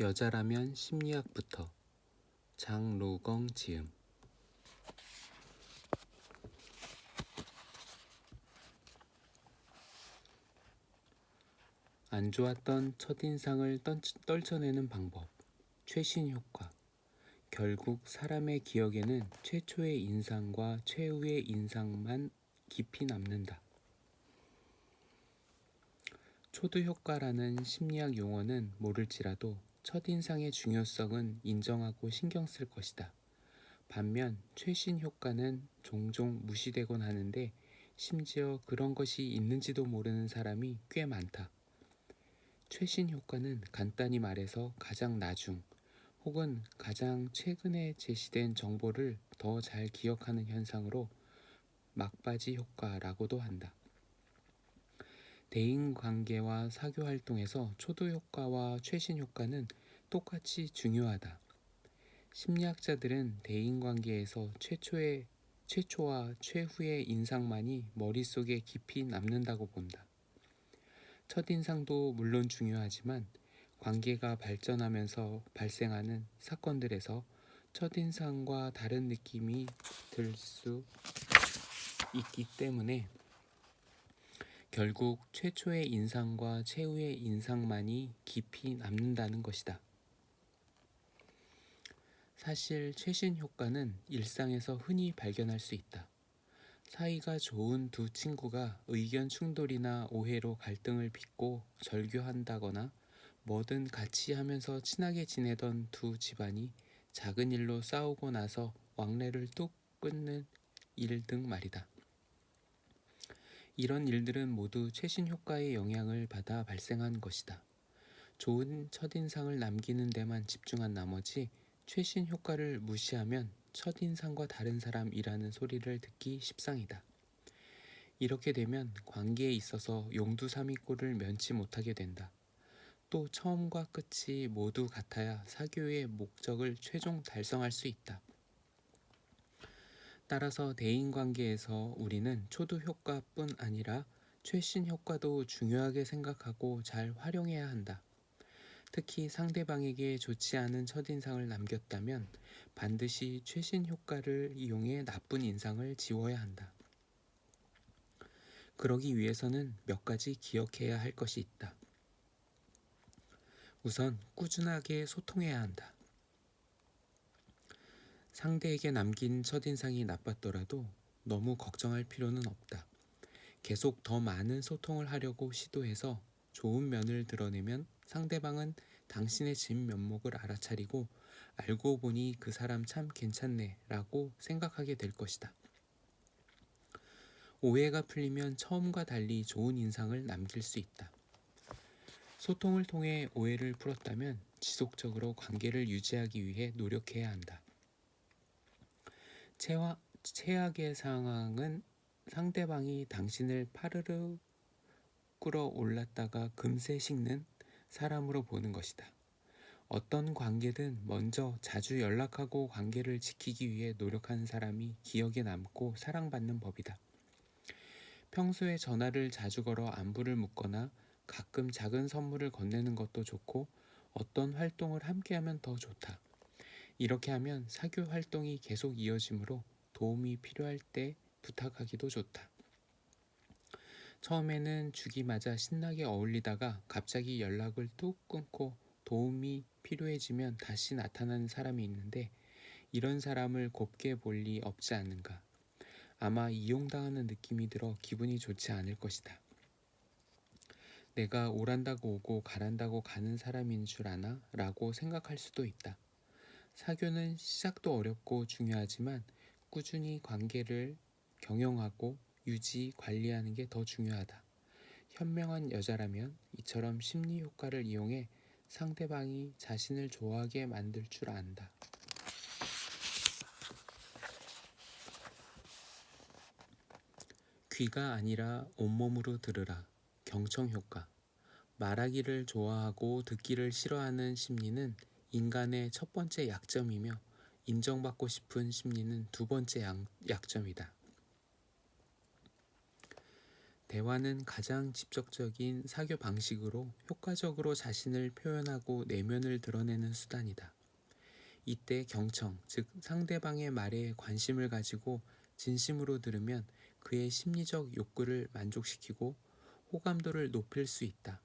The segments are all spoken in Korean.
여자라면 심리학부터. 장로경 지음. 안 좋았던 첫인상을 떨쳐내는 방법. 최신 효과. 결국 사람의 기억에는 최초의 인상과 최후의 인상만 깊이 남는다. 초두 효과라는 심리학 용어는 모를지라도 첫인상의 중요성은 인정하고 신경 쓸 것이다. 반면 최신 효과는 종종 무시되곤 하는데 심지어 그런 것이 있는지도 모르는 사람이 꽤 많다. 최신 효과는 간단히 말해서 가장 나중 혹은 가장 최근에 제시된 정보를 더 잘 기억하는 현상으로 막바지 효과라고도 한다. 대인관계와 사교활동에서 초두 효과와 최신 효과는 똑같이 중요하다. 심리학자들은 대인관계에서 최초와 최후의 인상만이 머릿속에 깊이 남는다고 본다. 첫인상도 물론 중요하지만 관계가 발전하면서 발생하는 사건들에서 첫인상과 다른 느낌이 들 수 있기 때문에 결국 최초의 인상과 최후의 인상만이 깊이 남는다는 것이다. 사실 최신 효과는 일상에서 흔히 발견할 수 있다. 사이가 좋은 두 친구가 의견 충돌이나 오해로 갈등을 빚고 절교한다거나 뭐든 같이 하면서 친하게 지내던 두 집안이 작은 일로 싸우고 나서 왕래를 뚝 끊는 일 등 말이다. 이런 일들은 모두 최신 효과의 영향을 받아 발생한 것이다. 좋은 첫인상을 남기는 데만 집중한 나머지 최신 효과를 무시하면 첫인상과 다른 사람이라는 소리를 듣기 십상이다. 이렇게 되면 관계에 있어서 용두사미꼴을 면치 못하게 된다. 또 처음과 끝이 모두 같아야 사교의 목적을 최종 달성할 수 있다. 따라서 대인관계에서 우리는 초두 효과뿐 아니라 최신 효과도 중요하게 생각하고 잘 활용해야 한다. 특히 상대방에게 좋지 않은 첫인상을 남겼다면 반드시 최신 효과를 이용해 나쁜 인상을 지워야 한다. 그러기 위해서는 몇 가지 기억해야 할 것이 있다. 우선 꾸준하게 소통해야 한다. 상대에게 남긴 첫인상이 나빴더라도 너무 걱정할 필요는 없다. 계속 더 많은 소통을 하려고 시도해서 좋은 면을 드러내면 상대방은 당신의 진면목을 알아차리고 알고 보니 그 사람 참 괜찮네 라고 생각하게 될 것이다. 오해가 풀리면 처음과 달리 좋은 인상을 남길 수 있다. 소통을 통해 오해를 풀었다면 지속적으로 관계를 유지하기 위해 노력해야 한다. 최악의 상황은 상대방이 당신을 파르르 끌어올랐다가 금세 식는 사람으로 보는 것이다. 어떤 관계든 먼저 자주 연락하고 관계를 지키기 위해 노력하는 사람이 기억에 남고 사랑받는 법이다. 평소에 전화를 자주 걸어 안부를 묻거나 가끔 작은 선물을 건네는 것도 좋고 어떤 활동을 함께하면 더 좋다. 이렇게 하면 사교 활동이 계속 이어지므로 도움이 필요할 때 부탁하기도 좋다. 처음에는 죽이 맞아 신나게 어울리다가 갑자기 연락을 뚝 끊고 도움이 필요해지면 다시 나타나는 사람이 있는데 이런 사람을 곱게 볼 리 없지 않은가. 아마 이용당하는 느낌이 들어 기분이 좋지 않을 것이다. 내가 오란다고 오고 가란다고 가는 사람인 줄 아나? 라고 생각할 수도 있다. 사교는 시작도 어렵고 중요하지만 꾸준히 관계를 경영하고 유지, 관리하는 게 더 중요하다. 현명한 여자라면 이처럼 심리 효과를 이용해 상대방이 자신을 좋아하게 만들 줄 안다. 귀가 아니라 온몸으로 들으라. 경청 효과. 말하기를 좋아하고 듣기를 싫어하는 심리는 인간의 첫 번째 약점이며 인정받고 싶은 심리는 두 번째 약점이다. 대화는 가장 직접적인 사교 방식으로 효과적으로 자신을 표현하고 내면을 드러내는 수단이다. 이때 경청, 즉 상대방의 말에 관심을 가지고 진심으로 들으면 그의 심리적 욕구를 만족시키고 호감도를 높일 수 있다.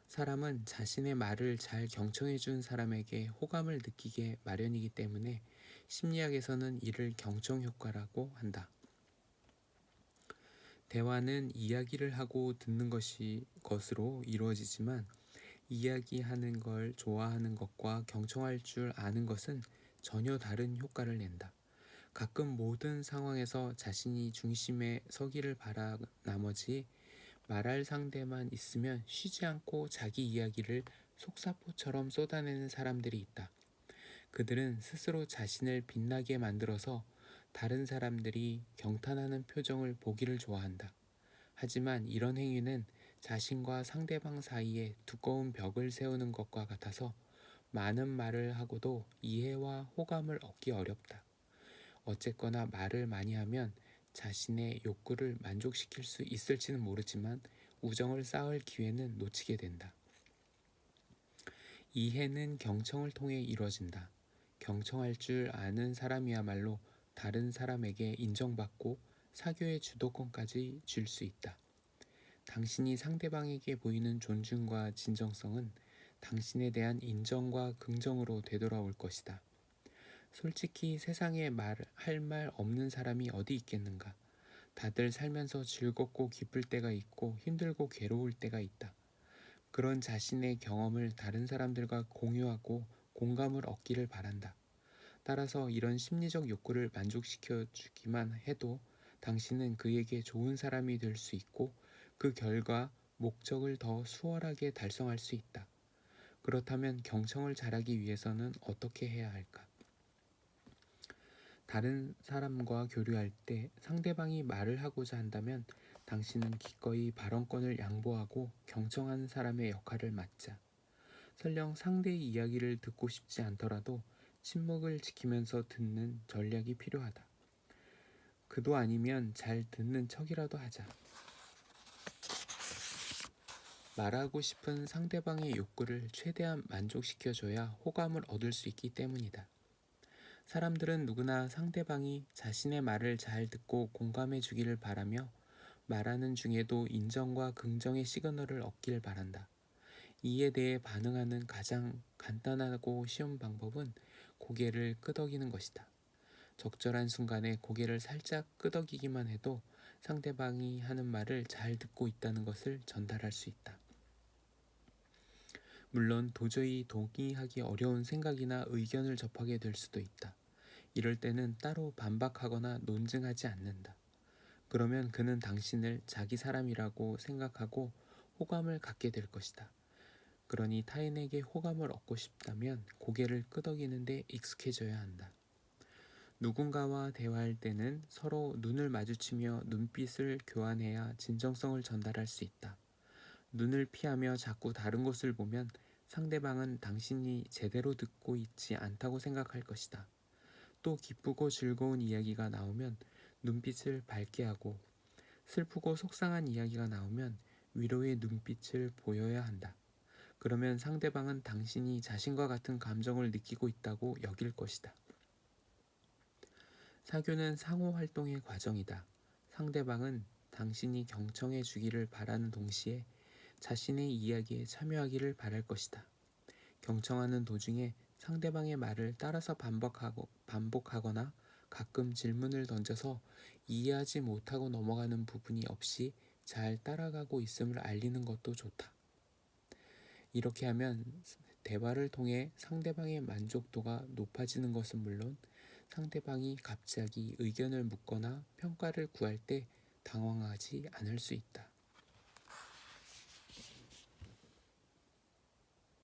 사람은 자신의 말을 잘 경청해 준 사람에게 호감을 느끼게 마련이기 때문에 심리학에서는 이를 경청 효과라고 한다. 대화는 이야기를 하고 듣는 것으로 이루어지지만 이야기하는 걸 좋아하는 것과 경청할 줄 아는 것은 전혀 다른 효과를 낸다. 가끔 모든 상황에서 자신이 중심에 서기를 바라 나머지 말할 상대만 있으면 쉬지 않고 자기 이야기를 속사포처럼 쏟아내는 사람들이 있다. 그들은 스스로 자신을 빛나게 만들어서 다른 사람들이 경탄하는 표정을 보기를 좋아한다. 하지만 이런 행위는 자신과 상대방 사이에 두꺼운 벽을 세우는 것과 같아서 많은 말을 하고도 이해와 호감을 얻기 어렵다. 어쨌거나 말을 많이 하면 자신의 욕구를 만족시킬 수 있을지는 모르지만 우정을 쌓을 기회는 놓치게 된다. 이해는 경청을 통해 이루어진다. 경청할 줄 아는 사람이야말로 다른 사람에게 인정받고 사교의 주도권까지 줄 수 있다. 당신이 상대방에게 보이는 존중과 진정성은 당신에 대한 인정과 긍정으로 되돌아올 것이다. 솔직히 세상에 할 말 없는 사람이 어디 있겠는가? 다들 살면서 즐겁고 기쁠 때가 있고 힘들고 괴로울 때가 있다. 그런 자신의 경험을 다른 사람들과 공유하고 공감을 얻기를 바란다. 따라서 이런 심리적 욕구를 만족시켜 주기만 해도 당신은 그에게 좋은 사람이 될 수 있고 그 결과 목적을 더 수월하게 달성할 수 있다. 그렇다면 경청을 잘하기 위해서는 어떻게 해야 할까? 다른 사람과 교류할 때 상대방이 말을 하고자 한다면 당신은 기꺼이 발언권을 양보하고 경청하는 사람의 역할을 맡자. 설령 상대의 이야기를 듣고 싶지 않더라도 침묵을 지키면서 듣는 전략이 필요하다. 그도 아니면 잘 듣는 척이라도 하자. 말하고 싶은 상대방의 욕구를 최대한 만족시켜줘야 호감을 얻을 수 있기 때문이다. 사람들은 누구나 상대방이 자신의 말을 잘 듣고 공감해 주기를 바라며 말하는 중에도 인정과 긍정의 시그널을 얻길 바란다. 이에 대해 반응하는 가장 간단하고 쉬운 방법은 고개를 끄덕이는 것이다. 적절한 순간에 고개를 살짝 끄덕이기만 해도 상대방이 하는 말을 잘 듣고 있다는 것을 전달할 수 있다. 물론 도저히 동의하기 어려운 생각이나 의견을 접하게 될 수도 있다. 이럴 때는 따로 반박하거나 논증하지 않는다. 그러면 그는 당신을 자기 사람이라고 생각하고 호감을 갖게 될 것이다. 그러니 타인에게 호감을 얻고 싶다면 고개를 끄덕이는데 익숙해져야 한다. 누군가와 대화할 때는 서로 눈을 마주치며 눈빛을 교환해야 진정성을 전달할 수 있다. 눈을 피하며 자꾸 다른 곳을 보면 상대방은 당신이 제대로 듣고 있지 않다고 생각할 것이다. 또 기쁘고 즐거운 이야기가 나오면 눈빛을 밝게 하고 슬프고 속상한 이야기가 나오면 위로의 눈빛을 보여야 한다. 그러면 상대방은 당신이 자신과 같은 감정을 느끼고 있다고 여길 것이다. 사교는 상호 활동의 과정이다. 상대방은 당신이 경청해 주기를 바라는 동시에 자신의 이야기에 참여하기를 바랄 것이다. 경청하는 도중에 상대방의 말을 따라서 반복하거나 가끔 질문을 던져서 이해하지 못하고 넘어가는 부분이 없이 잘 따라가고 있음을 알리는 것도 좋다. 이렇게 하면 대화를 통해 상대방의 만족도가 높아지는 것은 물론 상대방이 갑자기 의견을 묻거나 평가를 구할 때 당황하지 않을 수 있다.